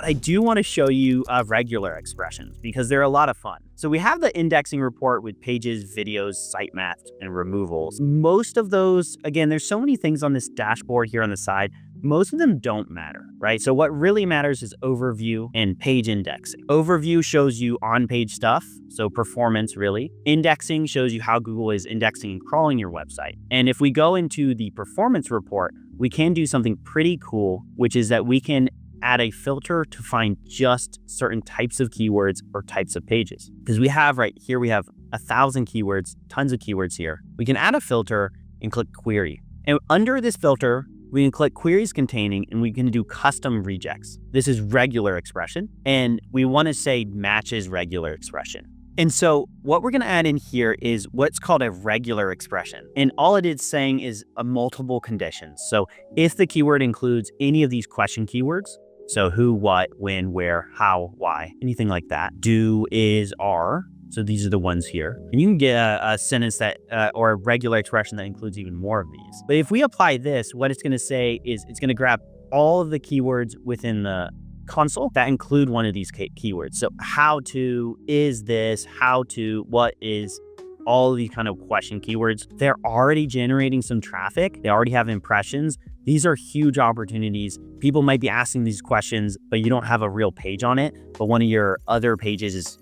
but I do want to show you regular expressions because they're a lot of fun. So we have the indexing report with pages, videos, sitemaps, and removals. Most of those, again, there's so many things on this dashboard here on the side. Most of them don't matter, right? So what really matters is overview and page indexing. Overview shows you on-page stuff, so performance really. Indexing shows you how Google is indexing and crawling your website. And if we go into the performance report, we can do something pretty cool, which is that we can add a filter to find just certain types of keywords or types of pages. Because we have right here, we have 1,000 keywords, tons of keywords here. We can add a filter and click query. And under this filter, we can click queries containing and we can do custom regex. This is regular expression and we want to say matches regular expression. And so what we're going to add in here is what's called a regular expression. And all it is saying is a multiple conditions. So if the keyword includes any of these question keywords, so who, what, when, where, how, why, anything like that, do, is, are. So these are the ones here. And you can get a sentence that, or a regular expression that includes even more of these. But if we apply this, what it's going to say is it's going to grab all of the keywords within the console that include one of these keywords. So how to, is this, how to, what is, all of these kind of question keywords. They're already generating some traffic. They already have impressions. These are huge opportunities. People might be asking these questions, but you don't have a real page on it. But one of your other pages is,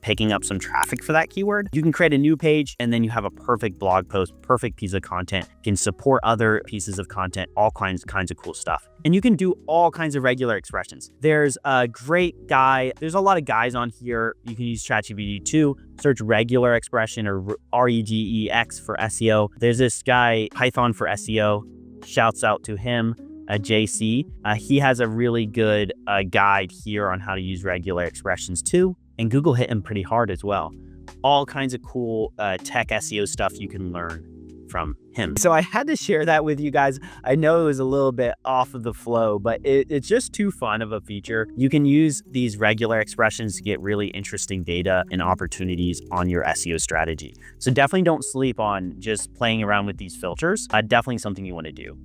picking up some traffic for that keyword. You can create a new page and then you have a perfect blog post, perfect piece of content, can support other pieces of content, all kinds of cool stuff. And you can do all kinds of regular expressions. There's a great guy. There's a lot of guys on here. You can use ChatGPT too. Search regular expression or Regex for SEO. There's this guy, Python for SEO. Shouts out to him, JC. He has a really good guide here on how to use regular expressions too. And Google hit him pretty hard as well. All kinds of cool tech SEO stuff you can learn from him. So I had to share that with you guys. I know it was a little bit off of the flow, but it's just too fun of a feature. You can use these regular expressions to get really interesting data and opportunities on your SEO strategy. So definitely don't sleep on just playing around with these filters. Definitely something you want to do.